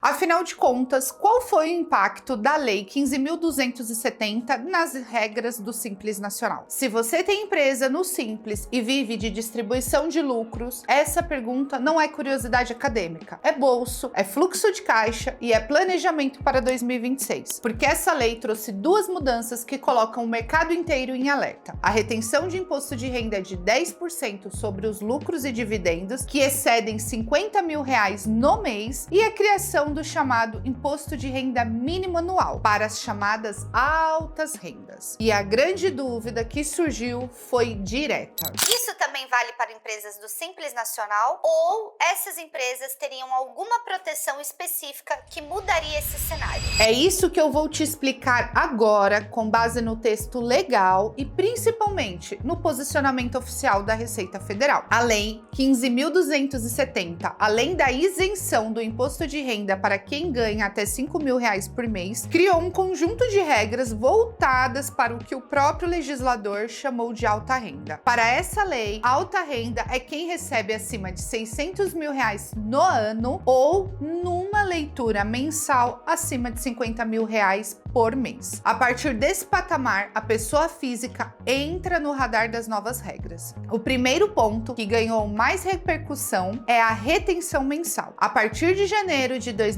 Afinal de contas, qual foi o impacto da Lei 15.270 nas regras do Simples Nacional? Se você tem empresa no Simples e vive de distribuição de lucros, essa pergunta não é curiosidade acadêmica, é bolso, é fluxo de caixa e é planejamento para 2026. Porque essa lei trouxe duas mudanças que colocam o mercado inteiro em alerta. A retenção de imposto de renda de 10% sobre os lucros e dividendos que excedem R$50 mil no mês e a criação do chamado Imposto de Renda Mínimo Anual para as chamadas altas rendas. E a grande dúvida que surgiu foi direta. Isso também vale para empresas do Simples Nacional ou essas empresas teriam alguma proteção específica que mudaria esse cenário? É isso que eu vou te explicar agora com base no texto legal e principalmente no posicionamento oficial da Receita Federal. A Lei 15.270, além da isenção do imposto de renda para quem ganha até R$5 mil por mês, criou um conjunto de regras voltadas para o que o próprio legislador chamou de alta renda. Para essa lei, alta renda é quem recebe acima de R$600 mil no ano ou numa leitura mensal acima de R$50 mil por mês. A partir desse patamar, a pessoa física entra no radar das novas regras. O primeiro ponto, que ganhou mais repercussão, é a retenção mensal. A partir de janeiro de 2026,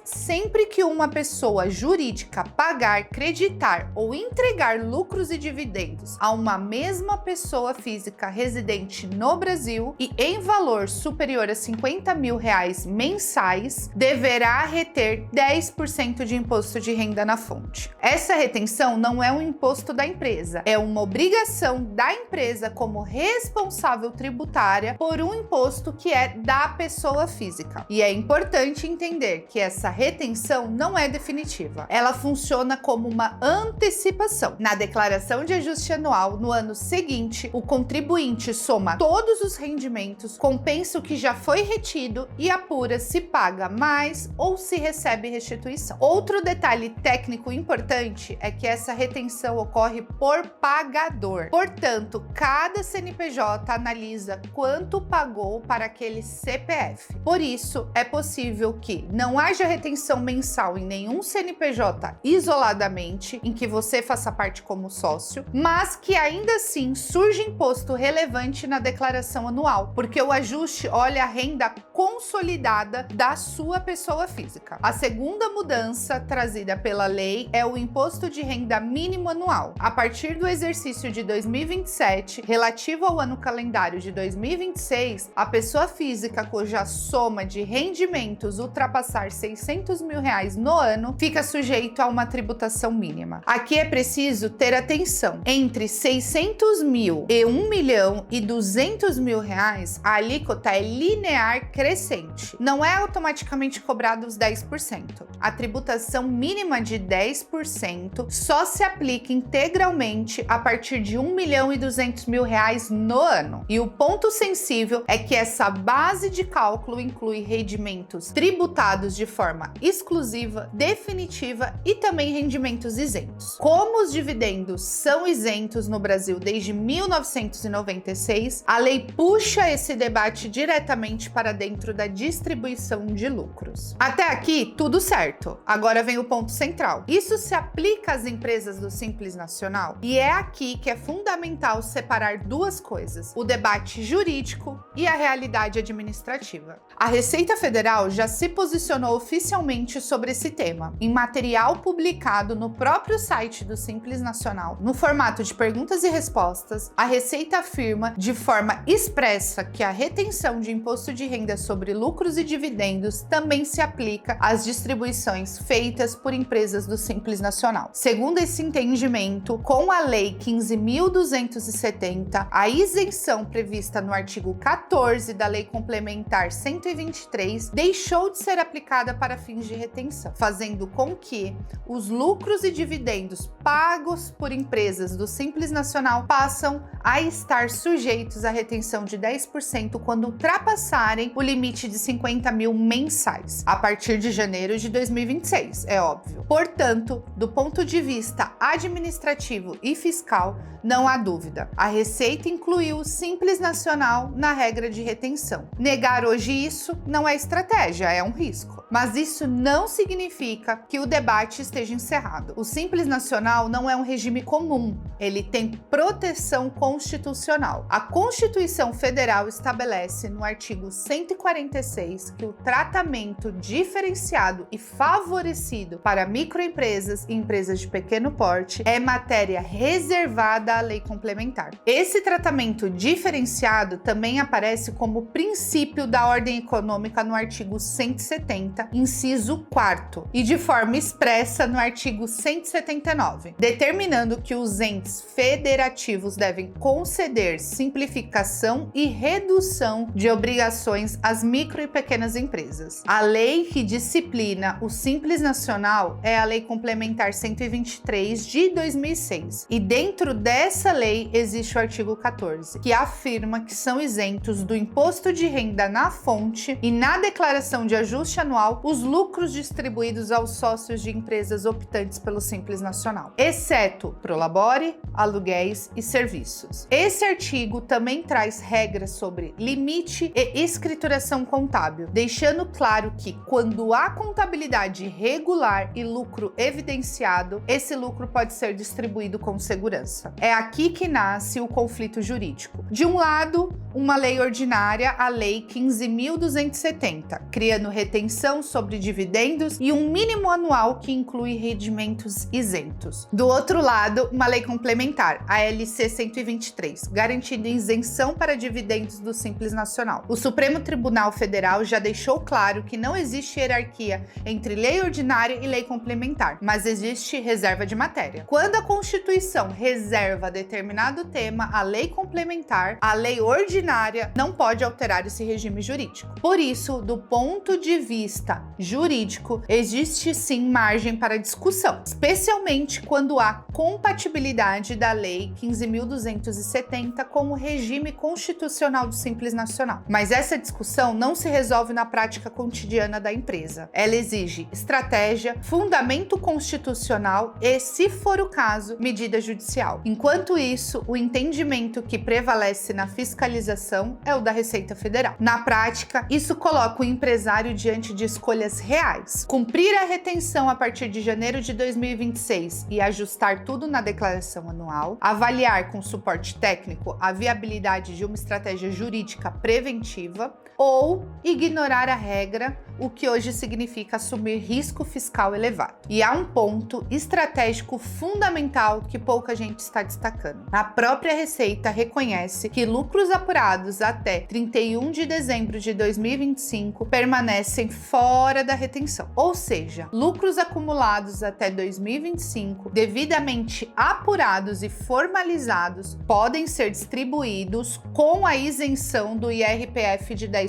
sempre que uma pessoa jurídica pagar, creditar ou entregar lucros e dividendos a uma mesma pessoa física residente no Brasil e em valor superior a R$50 mil mensais, deverá reter 10% de imposto de renda na fonte. Essa retenção não é um imposto da empresa, é uma obrigação da empresa como responsável tributária por um imposto que é da pessoa física. E é importante entender que essa retenção não é definitiva. Ela funciona como uma antecipação. Na declaração de ajuste anual, no ano seguinte, o contribuinte soma todos os rendimentos, compensa o que já foi retido e apura se paga mais ou se recebe restituição. Outro detalhe técnico importante é que essa retenção ocorre por pagador. Portanto, cada CNPJ analisa quanto pagou para aquele CPF. Por isso, é possível que não haja retenção mensal em nenhum CNPJ isoladamente, em que você faça parte como sócio, mas que ainda assim surja imposto relevante na declaração anual, porque o ajuste olha a renda consolidada da sua pessoa física. A segunda mudança trazida pela lei é o Imposto de Renda Mínimo Anual. A partir do exercício de 2027, relativo ao ano calendário de 2026, a pessoa física cuja soma de rendimentos ultrapassar R$600 mil no ano fica sujeito a uma tributação mínima. Aqui é preciso ter atenção. Entre 600 mil e 1 milhão e 200 mil reais, a alíquota é linear crescente. Não é automaticamente cobrado os 10%. A tributação mínima de 10% só se aplica integralmente a partir de 1 milhão e 200 mil no ano. E o ponto sensível é que essa base de cálculo inclui rendimentos tributados de forma exclusiva, definitiva e também rendimentos isentos. Como os dividendos são isentos no Brasil desde 1996, a lei puxa esse debate diretamente para dentro da distribuição de lucros. Até aqui, tudo certo. Agora vem o ponto central. Isso se aplica às empresas do Simples Nacional? E é aqui que é fundamental separar duas coisas: o debate jurídico e a realidade administrativa. A Receita Federal já se posicionou oficialmente sobre esse tema, em material publicado no próprio site do Simples Nacional, no formato de perguntas e respostas. A Receita afirma de forma expressa que a retenção de imposto de renda sobre lucros e dividendos também se aplica às distribuições feitas por empresas do Simples Nacional. Segundo esse entendimento, com a Lei 15.270, a isenção prevista no artigo 14 da Lei Complementar 123 deixou de ser aplicada para fins de retenção, fazendo com que os lucros e dividendos pagos por empresas do Simples Nacional passam a estar sujeitos à retenção de 10% quando ultrapassarem o limite de R$50 mil mensais. reais, a partir de janeiro de 2026, é óbvio. Portanto, do ponto de vista administrativo e fiscal, não há dúvida. A Receita incluiu o Simples Nacional na regra de retenção. Negar hoje isso não é estratégia, é um risco. Mas isso não significa que o debate esteja encerrado. O Simples Nacional não é um regime comum, ele tem proteção constitucional. A Constituição Federal estabelece no artigo 146 que o tratamento diferenciado e favorecido para microempresas e empresas de pequeno porte é matéria reservada à lei complementar. Esse tratamento diferenciado também aparece como princípio da ordem econômica no artigo 170, inciso 4º, e de forma expressa no artigo 179, determinando que os entes federativos devem conceder simplificação e redução de obrigações às micro e pequenas empresas. A lei que disciplina o Simples Nacional é a Lei Complementar 123 de 2006, e dentro dessa lei existe o artigo 14, que afirma que são isentos do imposto de renda na fonte e na declaração de ajuste anual os lucros distribuídos aos sócios de empresas optantes pelo Simples Nacional, exceto prolabore, aluguéis e serviços. Esse artigo também traz regras sobre limite e escrituração contábil, deixando claro que quando há contabilidade regular e lucro evidenciado, esse lucro pode ser distribuído com segurança. É aqui que nasce o conflito jurídico. De um lado, uma lei ordinária, a Lei 15.270, criando retenção sobre dividendos e um mínimo anual que inclui rendimentos isentos. Do outro lado, uma lei complementar, a LC 123, garantindo isenção para dividendos do Simples Nacional. O Supremo Tribunal Federal já deixou claro que não existe hierarquia entre lei ordinária e lei complementar, mas existe reserva de matéria. Quando a Constituição reserva determinado tema à lei complementar, a lei ordinária não pode alterar esse regime jurídico. Por isso, do ponto de vista jurídico, existe sim margem para discussão, especialmente quando há compatibilidade da Lei 15.270 com o regime constitucional do Simples Nacional. Mas essa discussão não se resolve na prática cotidiana da empresa. Ela exige estratégia, fundamento constitucional e, se for o caso, medida judicial. Enquanto isso, o entendimento que prevalece na fiscalização é o da Receita Federal. Na prática, isso coloca o empresário diante de escolhas reais: cumprir a retenção a partir de janeiro de 2026 e ajustar tudo na declaração anual, avaliar com suporte técnico a viabilidade de uma estratégia jurídica preventiva, ou ignorar a regra, o que hoje significa assumir risco fiscal elevado. E há um ponto estratégico fundamental que pouca gente está destacando. A própria Receita reconhece que lucros apurados até 31 de dezembro de 2025 permanecem fora da retenção. Ou seja, lucros acumulados até 2025, devidamente apurados e formalizados, podem ser distribuídos com a isenção do IRPF de 10%.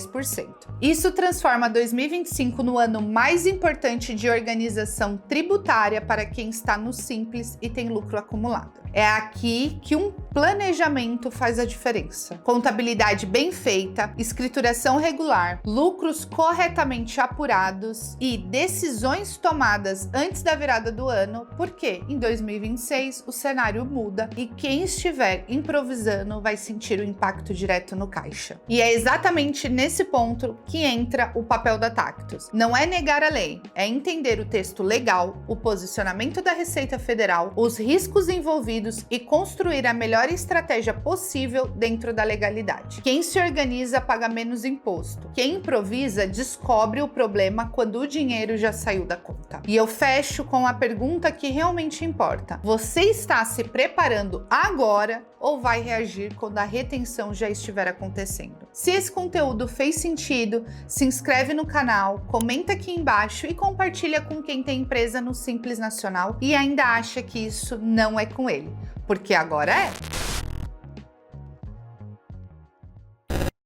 Isso transforma 2025 no ano mais importante de organização tributária para quem está no Simples e tem lucro acumulado. É aqui que um planejamento faz a diferença. Contabilidade bem feita, escrituração regular, lucros corretamente apurados e decisões tomadas antes da virada do ano, porque em 2026 o cenário muda e quem estiver improvisando vai sentir o impacto direto no caixa. E é exatamente nesse ponto que entra o papel da Tactus. Não é negar a lei, é entender o texto legal, o posicionamento da Receita Federal, os riscos envolvidos e construir a melhor estratégia possível dentro da legalidade. Quem se organiza paga menos imposto. Quem improvisa descobre o problema quando o dinheiro já saiu da conta. E eu fecho com a pergunta que realmente importa: você está se preparando agora ou vai reagir quando a retenção já estiver acontecendo? Se esse conteúdo fez sentido, se inscreve no canal, comenta aqui embaixo e compartilha com quem tem empresa no Simples Nacional e ainda acha que isso não é com ele, porque agora é!